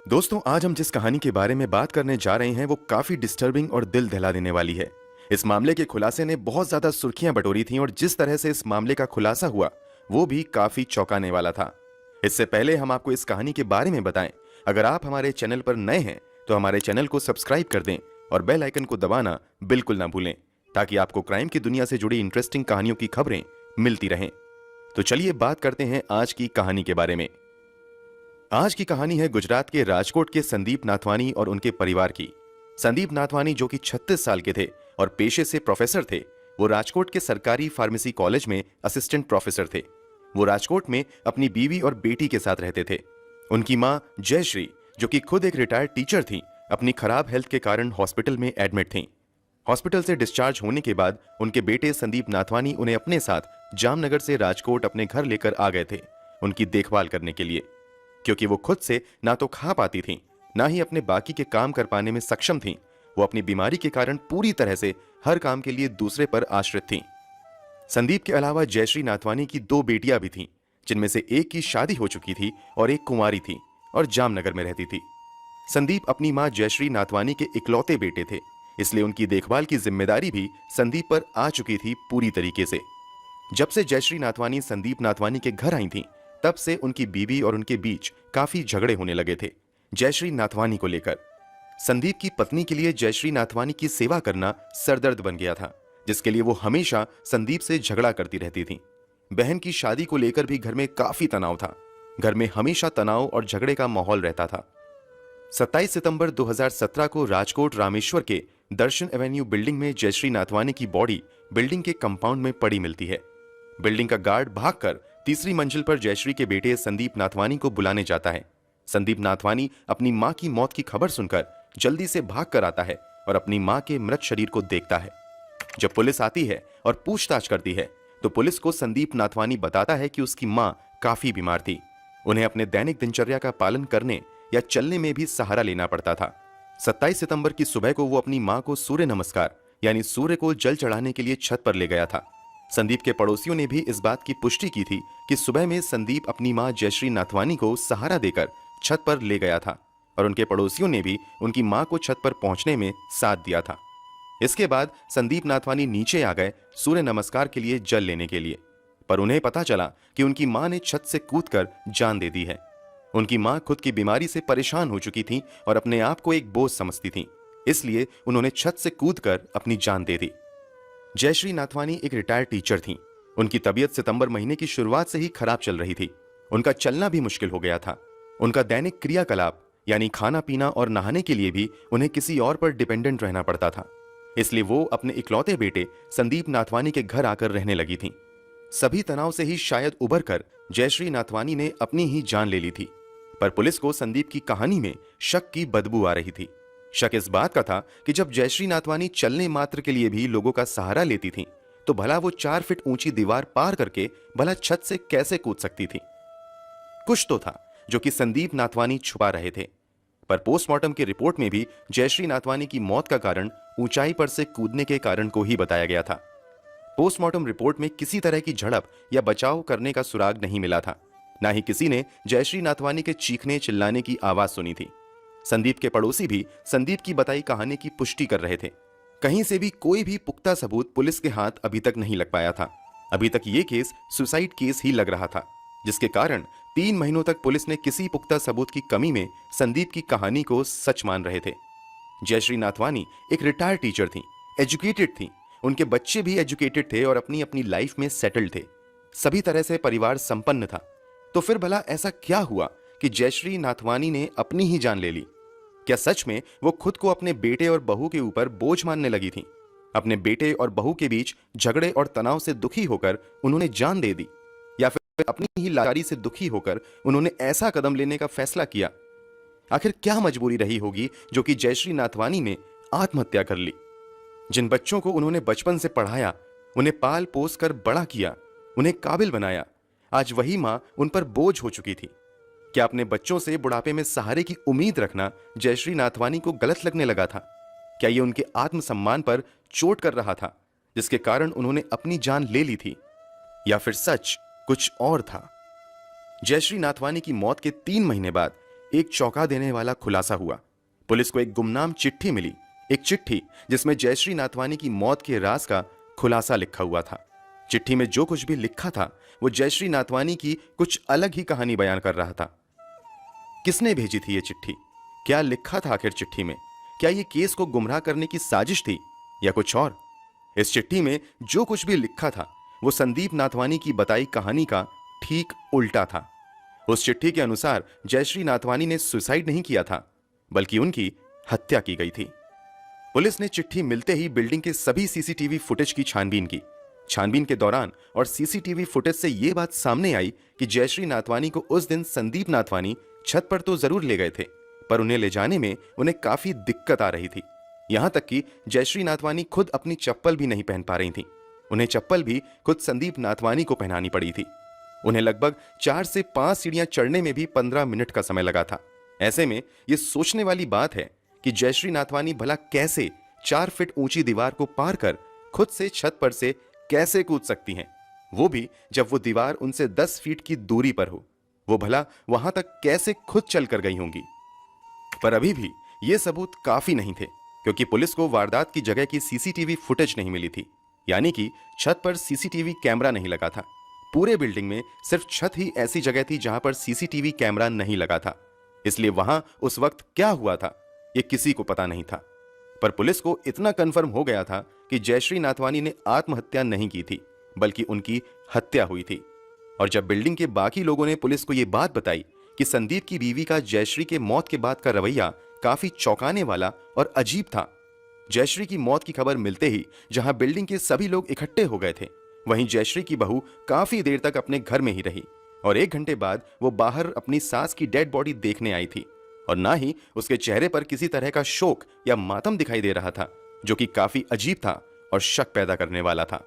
दोस्तों, आज हम जिस कहानी के बारे में बात करने जा रहे हैं वो काफी डिस्टर्बिंग और दिल दहला देने वाली है। इस मामले के खुलासे ने बहुत ज्यादा सुर्खियां बटोरी थीं और जिस तरह से इस मामले का खुलासा हुआ वो भी काफी चौंकाने वाला था। इससे पहले हम आपको इस कहानी के बारे में बताएं, अगर आप हमारे चैनल पर नए हैं तो हमारे चैनल को सब्सक्राइब कर दें और बेल आइकन को दबाना बिल्कुल ना भूलें, ताकि आपको क्राइम की दुनिया से जुड़ी इंटरेस्टिंग कहानियों की खबरें मिलती रहें। तो चलिए बात करते हैं आज की कहानी के बारे में। आज की कहानी है गुजरात के राजकोट के संदीप नाथवानी और उनके परिवार की। संदीप नाथवानी जो कि 36 साल के थे और पेशे से प्रोफेसर थे, वो राजकोट के सरकारी फार्मेसी कॉलेज में असिस्टेंट प्रोफेसर थे। वो राजकोट में अपनी बीवी और बेटी के साथ रहते थे। उनकी मां जयश्री, जो कि खुद एक रिटायर्ड टीचर थी, अपनी खराब हेल्थ के कारण हॉस्पिटल में एडमिट थीं। हॉस्पिटल से डिस्चार्ज होने के बाद उनके बेटे संदीप नाथवानी उन्हें अपने साथ जामनगर से राजकोट अपने घर लेकर आ गए थे, उनकी देखभाल करने के लिए। क्योंकि वो खुद से ना तो खा पाती थीं, ना ही अपने बाकी के काम कर पाने में सक्षम थीं, वो अपनी बीमारी के कारण पूरी तरह से हर काम के लिए दूसरे पर आश्रित थीं। संदीप के अलावा जयश्री नाथवानी की 2 बेटियां भी थीं, जिनमें से एक की शादी हो चुकी थी और एक कुंवारी थी और जामनगर में रहती थी। संदीप अपनी मां जयश्री नाथवानी के इकलौते बेटे थे, इसलिए उनकी देखभाल की जिम्मेदारी भी संदीप पर आ चुकी थी पूरी तरीके से। जब से जयश्री नाथवानी संदीप नाथवानी के घर आई थीं, तब से उनकी बीवी और उनके बीच काफी झगड़े होने लगे थे, जयश्री नाथवानी को लेकर। संदीप की पत्नी के लिए जयश्री नाथवानी की सेवा करना सरदर्द बन गया था, जिसके लिए वो हमेशा संदीप से झगड़ा करती रहती थी। बहन की शादी को लेकर भी घर में काफी तनाव था। घर में हमेशा तनाव और झगड़े का माहौल रहता था। 27 सितंबर 2017 को राजकोट रामेश्वर के दर्शन एवेन्यू बिल्डिंग में जयश्री नाथवानी की बॉडी बिल्डिंग के कंपाउंड में पड़ी मिलती है। बिल्डिंग का गार्ड भागकर तीसरी मंजिल पर जयश्री के बेटे संदीप नाथवानी को बुलाने जाता है। संदीप नाथवानी अपनी मां की मौत की खबर सुनकर जल्दी से भागकर आता है और अपनी मां के मृत शरीर को देखता है। जब पुलिस आती है और पूछताछ करती है तो पुलिस को संदीप नाथवानी बताता है कि उसकी मां काफी बीमार थी। उन्हें अपने दैनिक दिनचर्या का पालन करने या चलने में भी सहारा लेना पड़ता था। 27 सितंबर की सुबह को वो अपनी मां को सूर्य नमस्कार यानी सूर्य को जल चढ़ाने के लिए छत पर ले गया था। संदीप के पड़ोसियों ने भी इस बात की पुष्टि की थी कि सुबह में संदीप अपनी मां जयश्री नाथवानी को सहारा देकर छत पर ले गया था और उनके पड़ोसियों ने भी उनकी मां को छत पर पहुंचने में साथ दिया था। इसके बाद संदीप नाथवानी नीचे आ गए सूर्य नमस्कार के लिए जल लेने के लिए, पर उन्हें पता चला कि उनकी मां ने छत से कूदकर जान दे दी है। उनकी मां खुद की बीमारी से परेशान हो चुकी थी और अपने आप को एक बोझ समझती थी, इसलिए उन्होंने छत से कूदकर अपनी जान दे दी। जयश्री नाथवानी एक रिटायर्ड टीचर थीं। उनकी तबीयत सितंबर महीने की शुरुआत से ही खराब चल रही थी। उनका चलना भी मुश्किल हो गया था। उनका दैनिक क्रियाकलाप यानी खाना पीना और नहाने के लिए भी उन्हें किसी और पर डिपेंडेंट रहना पड़ता था, इसलिए वो अपने इकलौते बेटे संदीप नाथवानी के घर आकर रहने लगी थीं। सभी तनाव से ही शायद उबर कर जयश्री नाथवानी ने अपनी ही जान ले ली थी, पर पुलिस को संदीप की कहानी में शक की बदबू आ रही थी। शक इस बात का था कि जब जयश्री नाथवानी चलने मात्र के लिए भी लोगों का सहारा लेती थी, तो भला वो 4 फीट ऊंची दीवार पार करके भला छत से कैसे कूद सकती थी। कुछ तो था जो कि संदीप नाथवानी छुपा रहे थे, पर पोस्टमार्टम की रिपोर्ट में भी जयश्री नाथवानी की मौत का कारण ऊंचाई पर से कूदने के कारण को ही बताया गया था। पोस्टमार्टम रिपोर्ट में किसी तरह की झड़प या बचाव करने का सुराग नहीं मिला था, ना ही किसी ने जयश्री नाथवानी के चीखने चिल्लाने की आवाज सुनी थी। संदीप के पड़ोसी भी संदीप की बताई कहानी की पुष्टि कर रहे थे। कहीं से भी कोई भी पुख्ता सबूत पुलिस के हाथ अभी तक नहीं लग पाया था। अभी तक ये केस सुसाइड केस ही लग रहा था, जिसके कारण 3 महीनों तक पुलिस ने किसी पुख्ता सबूत की कमी में संदीप की कहानी को सच मान रहे थे। जयश्री नाथवानी एक रिटायर्ड टीचर थी, एजुकेटेड थी, उनके बच्चे भी एजुकेटेड थे और अपनी अपनी लाइफ में सेटल्ड थे। सभी तरह से परिवार संपन्न था। तो फिर भला ऐसा क्या हुआ कि जयश्री नाथवानी ने अपनी ही जान ले ली? क्या सच में वो खुद को अपने बेटे और बहू के ऊपर बोझ मानने लगी थी? अपने बेटे और बहू के बीच झगड़े और तनाव से दुखी होकर उन्होंने जान दे दी, या फिर अपनी ही लाचारी से दुखी होकर उन्होंने ऐसा कदम लेने का फैसला किया? आखिर क्या मजबूरी रही होगी जो कि जयश्री नाथवानी ने आत्महत्या कर ली? जिन बच्चों को उन्होंने बचपन से पढ़ाया, उन्हें पाल पोस कर बड़ा किया, उन्हें काबिल बनाया, आज वही मां उन पर बोझ हो चुकी थी। क्या अपने बच्चों से बुढ़ापे में सहारे की उम्मीद रखना जयश्री नाथवानी को गलत लगने लगा था? क्या यह उनके आत्मसम्मान पर चोट कर रहा था, जिसके कारण उन्होंने अपनी जान ले ली थी? या फिर सच कुछ और था? जयश्री नाथवानी की मौत के 3 महीने बाद एक चौंका देने वाला खुलासा हुआ। पुलिस को एक गुमनाम चिट्ठी मिली, एक चिट्ठी जिसमें जयश्री नाथवानी की मौत के राज का खुलासा लिखा हुआ था। चिट्ठी में जो कुछ भी लिखा था वो जयश्री नाथवानी की कुछ अलग ही कहानी बयान कर रहा था। किसने भेजी थी ये चिट्ठी? क्या लिखा था आखिर चिट्ठी में? क्या ये केस को गुमराह करने की साजिश थी या कुछ और? इस चिट्ठी में जो कुछ भी लिखा था वो संदीप नाथवानी की बताई कहानी का ठीक उल्टा था। उस चिट्ठी के अनुसार जयश्री नाथवानी ने सुसाइड नहीं किया था, बल्कि उनकी हत्या की गई थी। पुलिस ने चिट्ठी मिलते ही बिल्डिंग के सभी सीसीटीवी फुटेज की छानबीन की। छानबीन के दौरान और सीसीटीवी फुटेज से यह बात सामने आई कि जयश्री नाथवानी को उस दिन संदीप नाथवानी छत पर तो जरूर ले गए थे, पर उन्हें ले जाने में उन्हें काफी दिक्कत आ रही थी। यहां तक कि जयश्री नाथवानी खुद अपनी चप्पल भी नहीं पहन पा रही थी। उन्हें चप्पल भी खुद संदीप नाथवानी को पहनानी पड़ी थी। उन्हें लगभग 4 से 5 सीढ़ियां चढ़ने में भी 15 मिनट का समय लगा था। ऐसे में यह सोचने वाली बात है कि जयश्री नाथवानी भला कैसे 4 फीट ऊंची दीवार को पार कर खुद से छत पर से कैसे कूद सकती हैं, वो भी जब वो दीवार उनसे 10 फीट की दूरी पर हो। वो भला वहां तक कैसे खुद चलकर गई होंगी? पर अभी भी ये सबूत काफी नहीं थे, क्योंकि पुलिस को वारदात की जगह की सीसीटीवी फुटेज नहीं मिली थी। यानी कि छत पर सीसीटीवी कैमरा नहीं लगा था। पूरे बिल्डिंग में सिर्फ छत ही ऐसी जगह थी जहां पर सीसीटीवी कैमरा नहीं लगा था। इसलिए वहां उस वक्त क्या हुआ था ये किसी को पता नहीं था। पर पुलिस को इतना कंफर्म हो गया था कि जयश्री नाथवानी ने आत्महत्या नहीं की थी, बल्कि उनकी हत्या हुई थी। और जब बिल्डिंग के बाकी लोगों ने पुलिस को यह बात बताई कि संदीप की बीवी का जयश्री के मौत के बाद का रवैया काफी चौंकाने वाला और अजीब था। जयश्री की मौत की खबर मिलते ही जहां बिल्डिंग के सभी लोग इकट्ठे हो गए थे, वहीं जयश्री की बहू काफी देर तक अपने घर में ही रही और 1 घंटे बाद वो बाहर अपनी सास की डेड बॉडी देखने आई थी। और ना ही उसके चेहरे पर किसी तरह का शोक या मातम दिखाई दे रहा था, जो कि काफी अजीब था और शक पैदा करने वाला था।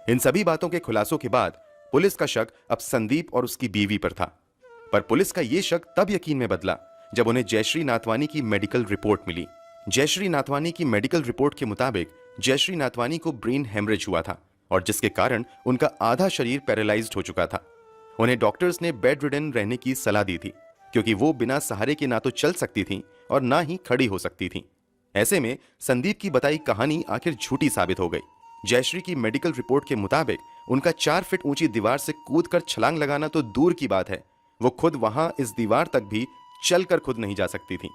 इन सभी बातों के खुलासों के बाद पुलिस का शक अब संदीप और उसकी बीवी पर था। पर पुलिस का यह शक तब यकीन में बदला जब उन्हें जयश्री नाथवानी की मेडिकल रिपोर्ट मिली। जयश्री नाथवानी की मेडिकल रिपोर्ट के मुताबिक जयश्री नाथवानी को ब्रेन हेमरेज हुआ था और जिसके कारण उनका आधा शरीर पैरालाइज्ड हो चुका था। उन्हें डॉक्टर्स ने बेड रिडन रहने की सलाह दी थी, क्योंकि वो बिना सहारे के ना तो चल सकती थी और ना ही खड़ी हो सकती थी। ऐसे में संदीप की बताई कहानी आखिर झूठी साबित हो गई। जयश्री की मेडिकल रिपोर्ट के मुताबिक उनका 4 फीट ऊंची दीवार से कूदकर छलांग लगाना तो दूर की बात है, वो खुद वहां इस दीवार तक भी चलकर खुद नहीं जा सकती थी।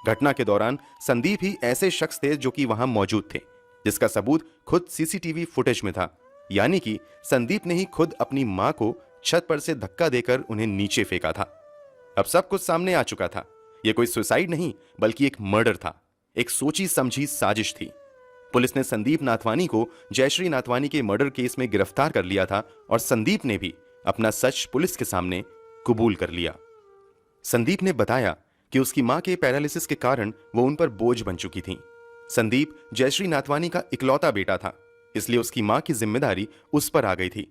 घटना के दौरान संदीप ही ऐसे शख्स थे जो कि वहां मौजूद थे, जिसका सबूत खुद सीसीटीवी फुटेज में था। यानी कि संदीप ने ही खुद अपनी मां को छत पर से धक्का देकर उन्हें नीचे फेंका था। अब सब कुछ सामने आ चुका था। यह कोई सुसाइड नहीं, बल्कि एक मर्डर था, एक सोची समझी साजिश थी। पुलिस ने संदीप नाथवानी को जयश्री नाथवानी के मर्डर केस में गिरफ्तार कर लिया था और संदीप ने भी अपना सच पुलिस के सामने कबूल कर लिया। संदीप ने बताया कि उसकी मां के पैरालिसिस के कारण वो उन पर बोझ बन चुकी थी। संदीप जयश्री नाथवानी का इकलौता बेटा था, इसलिए उसकी मां की जिम्मेदारी उस पर आ गई थी।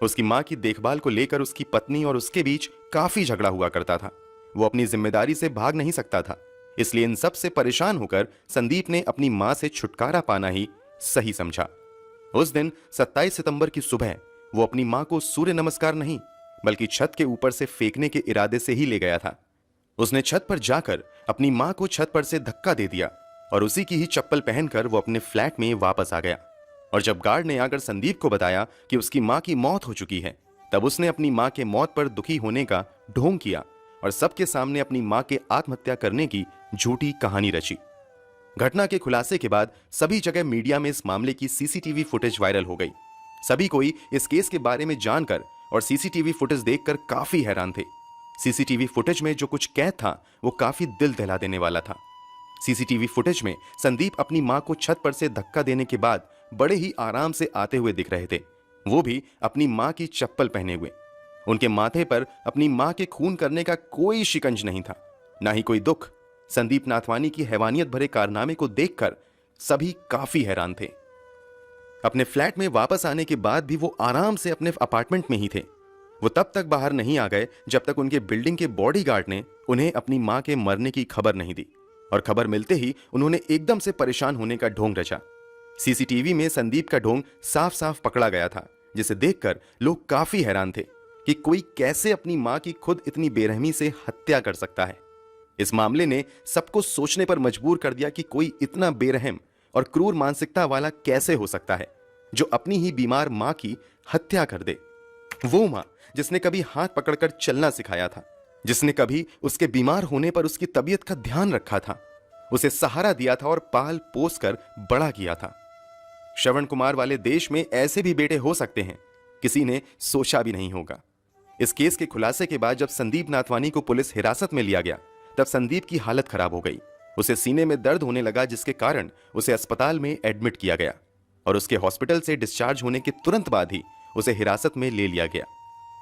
उसकी मां की देखभाल को लेकर उसकी पत्नी और उसके बीच काफी झगड़ा हुआ करता था। वो अपनी जिम्मेदारी से भाग नहीं सकता था, इसलिए इन सब से परेशान होकर संदीप ने अपनी मां से छुटकारा पाना ही सही समझा। उस दिन 27 सितंबर की सुबह वो अपनी मां को सूर्य नमस्कार नहीं, बल्कि छत के ऊपर से फेंकने के इरादे से ही ले गया था। उसने छत पर जाकर अपनी मां को छत पर से धक्का दे दिया और उसी की ही चप्पल पहनकर वो अपने फ्लैट में वापस आ गया। और जब गार्ड ने आकर संदीप को बताया कि उसकी मां की मौत हो चुकी है, तब उसने अपनी मां के मौत पर दुखी होने का ढोंग किया और सबके सामने अपनी मां के आत्महत्या करने की झूठी कहानी रची। घटना के खुलासे के बाद सभी जगह मीडिया में इस मामले की सीसीटीवी फुटेज वायरल हो गई। सभी कोई इस केस के बारे में जानकर और सीसीटीवी फुटेज देखकर काफी हैरान थे। सीसीटीवी फुटेज में जो कुछ कैद था वो काफी दिल दहला देने वाला था। सीसीटीवी फुटेज में संदीप अपनी मां को छत पर से धक्का देने के बाद बड़े ही आराम से आते हुए दिख रहे थे, वो भी अपनी मां की चप्पल पहने हुए। उनके माथे पर अपनी मां के खून करने का कोई शिकंज नहीं था, ना ही कोई दुख। संदीप नाथवानी की हैवानियत भरे कारनामे को देखकर सभी काफी हैरान थे। अपने फ्लैट में वापस आने के बाद भी वो आराम से अपने अपार्टमेंट में ही थे। वो तब तक बाहर नहीं आ गए जब तक उनके बिल्डिंग के बॉडीगार्ड ने उन्हें अपनी मां के मरने की खबर नहीं दी, और खबर मिलते ही उन्होंने एकदम से परेशान होने का ढोंग रचा। सीसीटीवी में संदीप का ढोंग साफ साफ पकड़ा गया था, जिसे देखकर लोग काफी हैरान थे कि कोई कैसे अपनी मां की खुद इतनी बेरहमी से हत्या कर सकता है। इस मामले ने सबको सोचने पर मजबूर कर दिया कि कोई इतना बेरहम और क्रूर मानसिकता वाला कैसे हो सकता है जो अपनी ही बीमार मां की हत्या कर दे। वो मां जिसने कभी हाथ पकड़कर चलना सिखाया था, जिसने कभी उसके बीमार होने पर उसकी तबीयत का ध्यान रखा था, उसे सहारा दिया था और पाल पोस कर बड़ा किया था। श्रवण कुमार वाले देश में ऐसे भी बेटे हो सकते हैं, किसी ने सोचा भी नहीं होगा। इस केस के खुलासे के बाद जब संदीप नाथवानी को पुलिस हिरासत में लिया गया, तब संदीप की हालत खराब हो गई। उसे सीने में दर्द होने लगा, जिसके कारण उसे अस्पताल में एडमिट किया गया और उसके हॉस्पिटल से डिस्चार्ज होने के तुरंत बाद ही उसे हिरासत में ले लिया गया।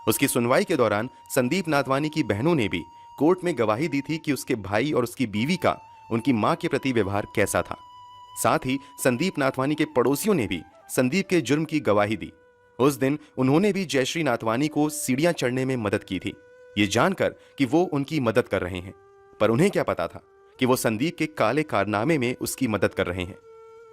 उसकी सुनवाई के दौरान संदीप नाथवानी की बहनों ने भी कोर्ट में गवाही दी थी कि उसके भाई और उसकी बीवी का उनकी मां के प्रति व्यवहार कैसा था। साथ ही संदीप नाथवानी के पड़ोसियों ने भी संदीप के जुर्म की गवाही दी। उस दिन उन्होंने भी जयश्री नाथवानी को सीढ़ियां चढ़ने में मदद की थी, ये जानकर कि वो उनकी मदद कर रहे हैं, पर उन्हें क्या पता था कि वो संदीप के काले कारनामे में उसकी मदद कर रहे हैं।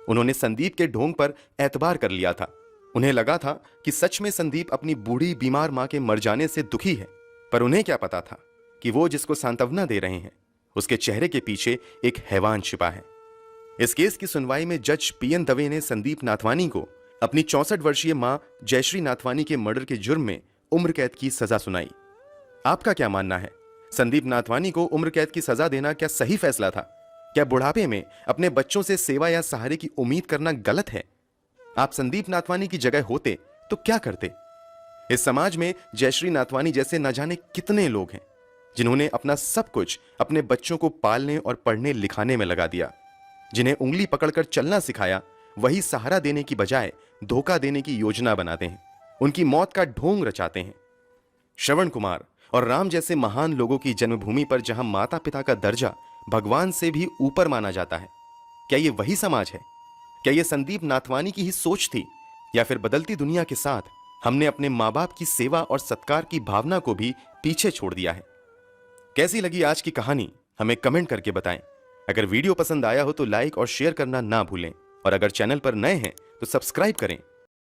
उन्होंने संदीप के ढोंग पर एतबार कर लिया था। उन्हें लगा था कि सच में संदीप अपनी बूढ़ी बीमार मां के मर जाने से दुखी है, पर उन्हें क्या पता था कि वो जिसको सांत्वना दे रहे हैं उसके चेहरे के पीछे एक हैवान छिपा है। इस केस की सुनवाई में जज पीएन दवे ने संदीप नाथवानी को अपनी 64 वर्षीय मां जयश्री नाथवानी के मर्डर के जुर्म में उम्र कैद की सजा सुनाई। आपका क्या मानना है? संदीप नाथवानी को उम्र कैद की सजा देना क्या सही फैसला था? क्या बुढ़ापे में अपने बच्चों से सेवा या सहारे की उम्मीद करना गलत है? आप संदीप नाथवानी की जगह होते तो क्या करते? इस समाज में जयश्री नाथवानी जैसे न जाने कितने लोग हैं जिन्होंने अपना सब कुछ अपने बच्चों को पालने और पढ़ने लिखाने में लगा दिया, जिन्हें उंगली पकड़कर चलना सिखाया, वही सहारा देने की बजाय धोखा देने की योजना बनाते हैं, उनकी मौत का ढोंग रचाते हैं। श्रवण कुमार और राम जैसे महान लोगों की जन्मभूमि पर जहां माता पिता का दर्जा भगवान से भी ऊपर माना जाता है, क्या ये वही समाज है? क्या ये संदीप नाथवानी की ही सोच थी, या फिर बदलती दुनिया के साथ हमने अपने माँ बाप की सेवा और सत्कार की भावना को भी पीछे छोड़ दिया है? कैसी लगी आज की कहानी, हमें कमेंट करके बताएं। अगर वीडियो पसंद आया हो तो लाइक और शेयर करना ना भूलें, और अगर चैनल पर नए हैं तो सब्सक्राइब करें